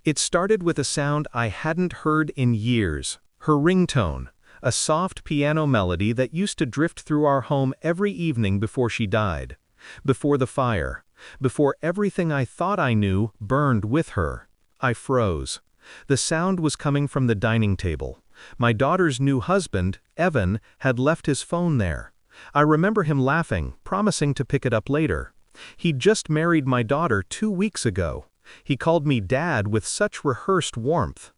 It started with a sound I hadn't heard in years, her ringtone, a soft piano melody that used to drift through our home every evening before she died, before the fire, before everything I thought I knew burned with her. I froze. The sound was coming from the dining table. My daughter's new husband, Evan, had left his phone there. I remember him laughing, promising to pick it up later. He'd just married my daughter 2 weeks ago. He called me Dad with such rehearsed warmth.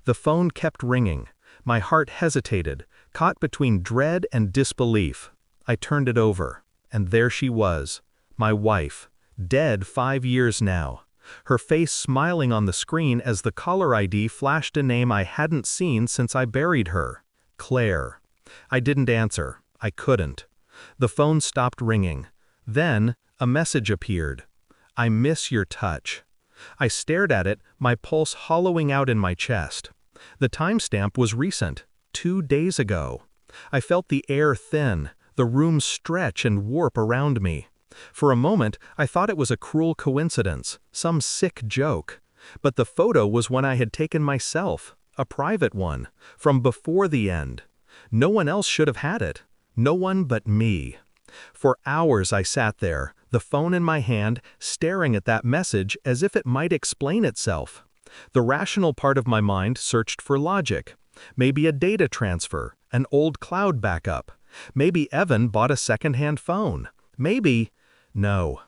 The phone kept ringing. My heart hesitated, caught between dread and disbelief. I turned it over, and there she was, my wife, dead 5 years now. Her face smiling on the screen as the caller ID flashed a name I hadn't seen since I buried her. Claire. I didn't answer. I couldn't. The phone stopped ringing. Then, a message appeared. I miss your touch. I stared at it, my pulse hollowing out in my chest. The timestamp was recent, 2 days ago. I felt the air thin, the room stretch and warp around me. For a moment, I thought it was a cruel coincidence, some sick joke. But the photo was one I had taken myself, a private one, from before the end. No one else should have had it. No one but me. For hours I sat there, the phone in my hand, staring at that message as if it might explain itself. The rational part of my mind searched for logic. Maybe a data transfer, an old cloud backup. Maybe Evan bought a second-hand phone. Maybe... No.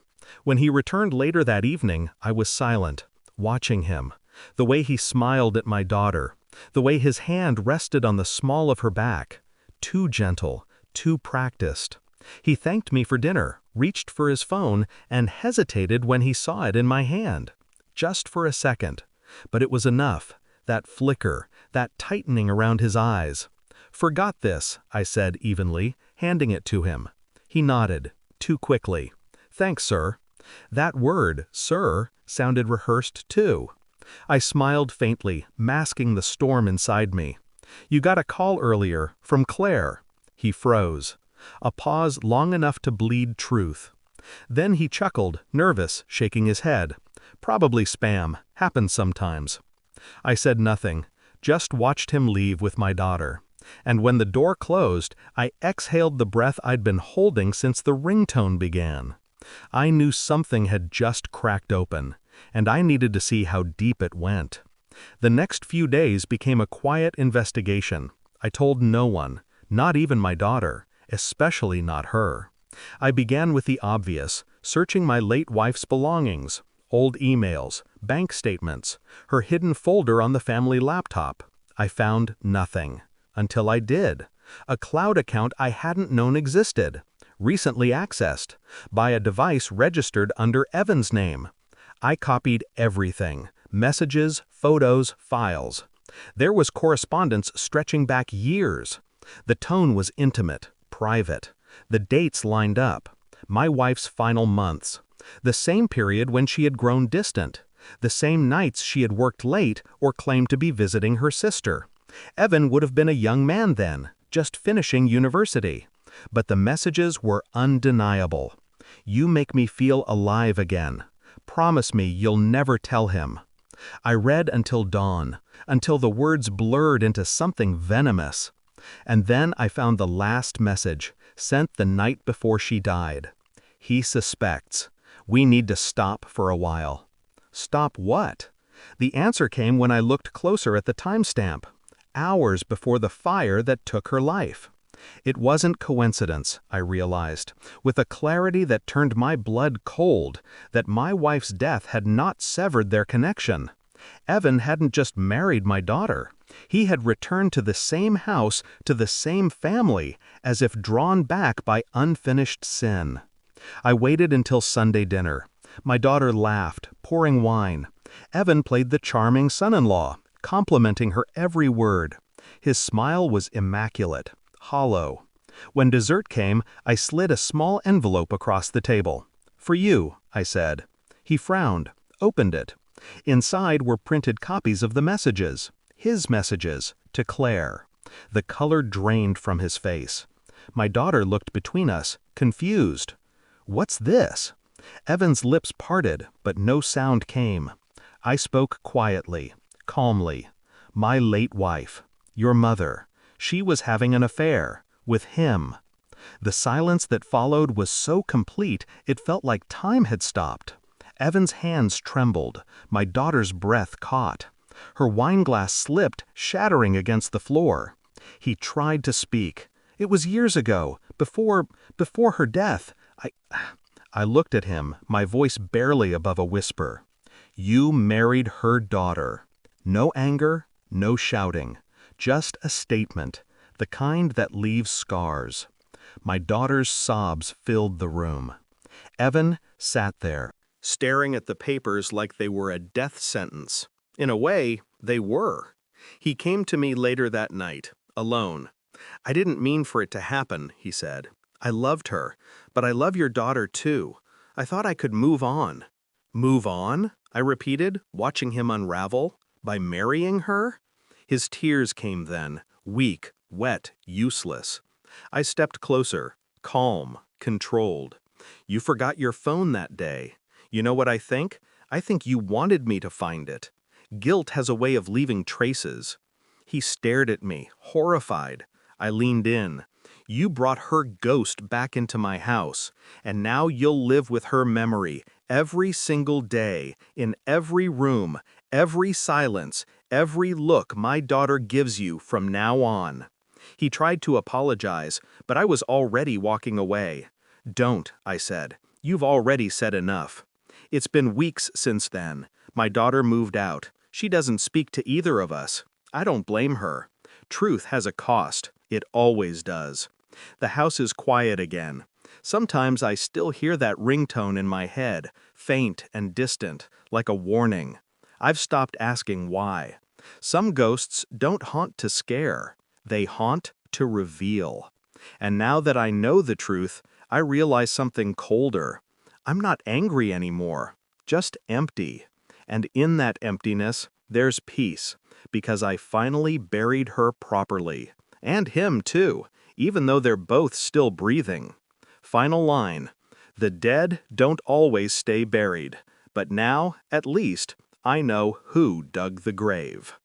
When he returned later that evening, I was silent, watching him. The way he smiled at my daughter. The way his hand rested on the small of her back. Too gentle, too practiced. He thanked me for dinner, reached for his phone, and hesitated when he saw it in my hand. Just for a second. But it was enough. That flicker, that tightening around his eyes. "Forgot this," I said evenly, handing it to him. He nodded, too quickly. "Thanks, sir." That word, sir, sounded rehearsed too. I smiled faintly, masking the storm inside me. "You got a call earlier, from Claire." He froze. A pause long enough to bleed truth. Then he chuckled, nervous, shaking his head. "Probably spam. Happens sometimes." I said nothing, just watched him leave with my daughter. And when the door closed, I exhaled the breath I'd been holding since the ringtone began. I knew something had just cracked open, and I needed to see how deep it went. The next few days became a quiet investigation. I told no one, not even my daughter, especially not her. I began with the obvious, searching my late wife's belongings, old emails, bank statements, her hidden folder on the family laptop. I found nothing. Until I did. A cloud account I hadn't known existed. Recently accessed, by a device registered under Evan's name. I copied everything, messages, photos, files. There was correspondence stretching back years. The tone was intimate, private. The dates lined up. My wife's final months. The same period when she had grown distant. The same nights she had worked late or claimed to be visiting her sister. Evan would have been a young man then, just finishing university. But the messages were undeniable. "You make me feel alive again. Promise me you'll never tell him." I read until dawn, until the words blurred into something venomous. And then I found the last message, sent the night before she died. "He suspects. We need to stop for a while." Stop what? The answer came when I looked closer at the timestamp. Hours before the fire that took her life. It wasn't coincidence, I realized, with a clarity that turned my blood cold, that my wife's death had not severed their connection. Evan hadn't just married my daughter. He had returned to the same house, to the same family, as if drawn back by unfinished sin. I waited until Sunday dinner. My daughter laughed, pouring wine. Evan played the charming son-in-law, complimenting her every word. His smile was immaculate, hollow. When dessert came, I slid a small envelope across the table. "For you," I said. He frowned, opened it. Inside were printed copies of the messages. His messages, to Claire. The color drained from his face. My daughter looked between us, confused. "What's this?" Evan's lips parted, but no sound came. I spoke quietly, calmly. My late wife, your mother, she was having an affair, with him. The silence that followed was so complete it felt like time had stopped. Evan's hands trembled, my daughter's breath caught. Her wineglass slipped, shattering against the floor. He tried to speak. It was years ago, before her death. I looked at him, my voice barely above a whisper. You married her daughter. No anger, no shouting. Just a statement, the kind that leaves scars. My daughter's sobs filled the room. Evan sat there, staring at the papers like they were a death sentence. In a way, they were. He came to me later that night, alone. I didn't mean for it to happen, he said. I loved her, but I love your daughter too. I thought I could move on. Move on? I repeated, watching him unravel. By marrying her? His tears came then, weak, wet, useless. I stepped closer, calm, controlled. You forgot your phone that day. You know what I think? I think you wanted me to find it. Guilt has a way of leaving traces. He stared at me, horrified. I leaned in. You brought her ghost back into my house, and now you'll live with her memory every single day, in every room, every silence, every look my daughter gives you from now on. He tried to apologize, but I was already walking away. Don't, I said. You've already said enough. It's been weeks since then. My daughter moved out. She doesn't speak to either of us. I don't blame her. Truth has a cost. It always does. The house is quiet again. Sometimes I still hear that ringtone in my head, faint and distant, like a warning. I've stopped asking why. Some ghosts don't haunt to scare. They haunt to reveal. And now that I know the truth, I realize something colder. I'm not angry anymore, just empty. And in that emptiness, there's peace, because I finally buried her properly. And him too, even though they're both still breathing. Final line. The dead don't always stay buried, but now, at least, I know who dug the grave.